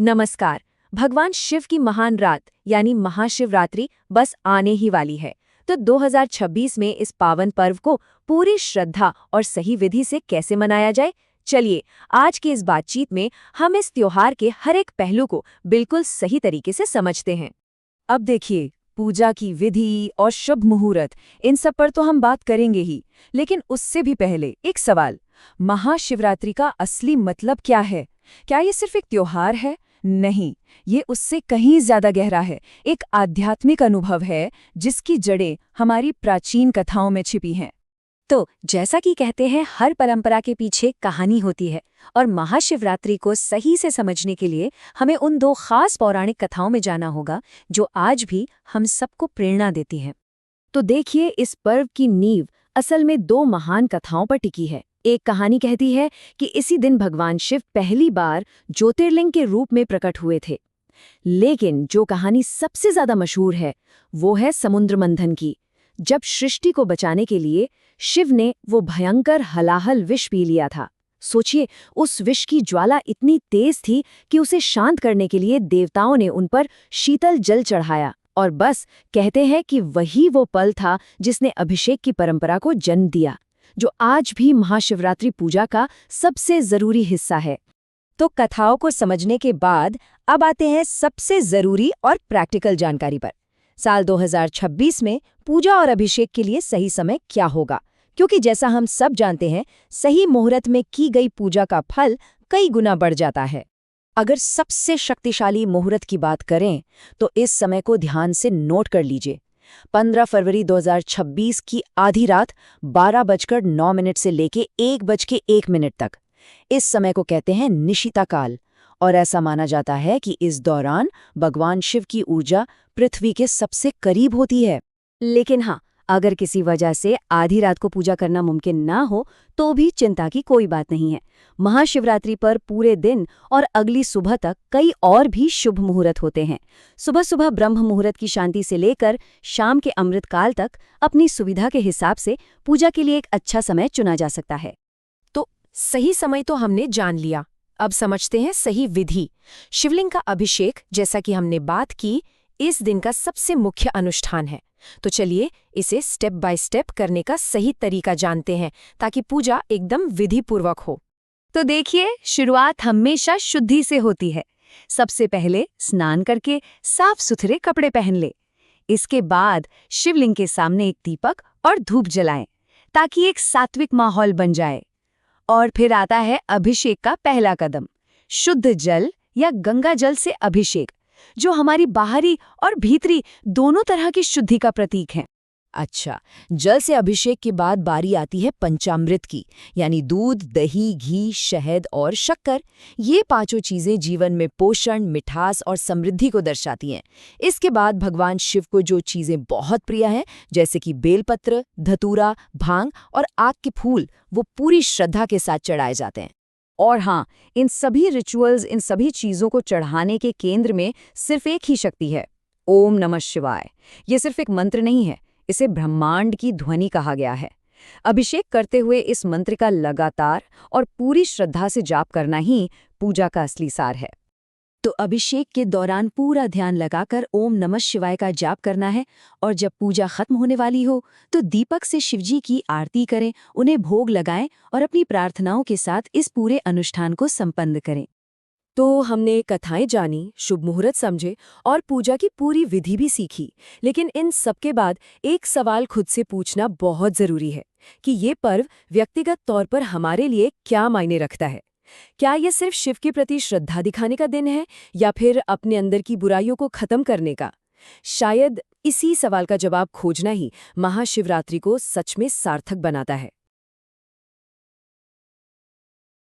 नमस्कार। भगवान शिव की महान रात यानी महाशिवरात्रि बस आने ही वाली है। तो 2026 में इस पावन पर्व को पूरी श्रद्धा और सही विधि से कैसे मनाया जाए, चलिए आज की इस बातचीत में हम इस त्योहार के हर एक पहलू को बिल्कुल सही तरीके से समझते हैं। अब देखिए, पूजा की विधि और शुभ मुहूर्त, इन सब पर तो हम बात करेंगे ही, लेकिन उससे भी पहले एक सवाल। महाशिवरात्रि का असली मतलब क्या है? क्या ये सिर्फ एक त्योहार है? नहीं, ये उससे कहीं ज्यादा गहरा है। एक आध्यात्मिक अनुभव है जिसकी जड़ें हमारी प्राचीन कथाओं में छिपी हैं। तो जैसा कि कहते हैं, हर परंपरा के पीछे कहानी होती है, और महाशिवरात्रि को सही से समझने के लिए हमें उन दो खास पौराणिक कथाओं में जाना होगा जो आज भी हम सबको प्रेरणा देती हैं। तो देखिए, इस पर्व की नींव असल में दो महान कथाओं पर टिकी है। एक कहानी कहती है कि इसी दिन भगवान शिव पहली बार ज्योतिर्लिंग के रूप में प्रकट हुए थे। लेकिन जो कहानी सबसे ज्यादा मशहूर है वो है समुद्र मंथन की, जब सृष्टि को बचाने के लिए शिव ने वो भयंकर हलाहल विष पी लिया था। सोचिए, उस विष की ज्वाला इतनी तेज थी कि उसे शांत करने के लिए देवताओं ने उन पर शीतल जल चढ़ाया, और बस कहते हैं कि वही वो पल था जिसने अभिषेक की परंपरा को जन्म दिया, जो आज भी महाशिवरात्रि पूजा का सबसे जरूरी हिस्सा है। तो कथाओं को समझने के बाद अब आते हैं सबसे जरूरी और प्रैक्टिकल जानकारी पर। साल 2026 में पूजा और अभिषेक के लिए सही समय क्या होगा? क्योंकि जैसा हम सब जानते हैं, सही मुहूर्त में की गई पूजा का फल कई गुना बढ़ जाता है। अगर सबसे शक्तिशाली मुहूर्त की बात करें तो इस समय को ध्यान से नोट कर लीजिए। 15 फरवरी 2026 की आधी रात 12:09 से लेके 1:01 तक। इस समय को कहते हैं निशिता काल, और ऐसा माना जाता है कि इस दौरान भगवान शिव की ऊर्जा पृथ्वी के सबसे करीब होती है। लेकिन हाँ, अगर किसी वजह से आधी रात को पूजा करना मुमकिन ना हो तो भी चिंता की कोई बात नहीं है। महाशिवरात्रि पर पूरे दिन और अगली सुबह तक कई और भी शुभ मुहूर्त होते हैं। सुबह सुबह ब्रह्म मुहूर्त की शांति से लेकर शाम के अमृत काल तक अपनी सुविधा के हिसाब से पूजा के लिए एक अच्छा समय चुना जा सकता है। तो सही समय तो हमने जान लिया, अब समझते हैं सही विधि। शिवलिंग का अभिषेक, जैसा कि हमने बात की, इस दिन का सबसे मुख्य अनुष्ठान है। तो चलिए इसे स्टेप बाय स्टेप करने का सही तरीका जानते हैं, ताकि पूजा एकदम विधिपूर्वक हो। तो देखिए, शुरुआत हमेशा शुद्धि से होती है। सबसे पहले स्नान करके साफ सुथरे कपड़े पहन ले। इसके बाद शिवलिंग के सामने एक दीपक और धूप जलाएं, ताकि एक सात्विक माहौल बन जाए। और फिर आता है अभिषेक का पहला कदम, शुद्ध जल या गंगा जल से अभिषेक, जो हमारी बाहरी और भीतरी दोनों तरह की शुद्धि का प्रतीक है। अच्छा, जल से अभिषेक के बाद बारी आती है पंचामृत की, यानी दूध, दही, घी, शहद और शक्कर। ये पांचों चीजें जीवन में पोषण, मिठास और समृद्धि को दर्शाती हैं। इसके बाद भगवान शिव को जो चीजें बहुत प्रिय हैं, जैसे कि बेलपत्र, धतूरा, भांग और आक के फूल, वो पूरी श्रद्धा के साथ चढ़ाए जाते हैं। और हाँ, इन सभी रिचुअल्स, इन सभी चीजों को चढ़ाने के केंद्र में सिर्फ एक ही शक्ति है, ओम नमः शिवाय। ये सिर्फ एक मंत्र नहीं है, इसे ब्रह्मांड की ध्वनि कहा गया है। अभिषेक करते हुए इस मंत्र का लगातार और पूरी श्रद्धा से जाप करना ही पूजा का असली सार है। तो अभिषेक के दौरान पूरा ध्यान लगाकर ओम नमः शिवाय का जाप करना है, और जब पूजा खत्म होने वाली हो तो दीपक से शिवजी की आरती करें, उन्हें भोग लगाएं और अपनी प्रार्थनाओं के साथ इस पूरे अनुष्ठान को संपन्न करें। तो हमने कथाएं जानी, शुभ मुहूर्त समझे और पूजा की पूरी विधि भी सीखी। लेकिन इन सबके बाद एक सवाल खुद से पूछना बहुत जरूरी है कि ये पर्व व्यक्तिगत तौर पर हमारे लिए क्या मायने रखता है। क्या ये सिर्फ शिव के प्रति श्रद्धा दिखाने का दिन है, या फिर अपने अंदर की बुराइयों को खत्म करने का? शायद इसी सवाल का जवाब खोजना ही महाशिवरात्रि को सच में सार्थक बनाता है।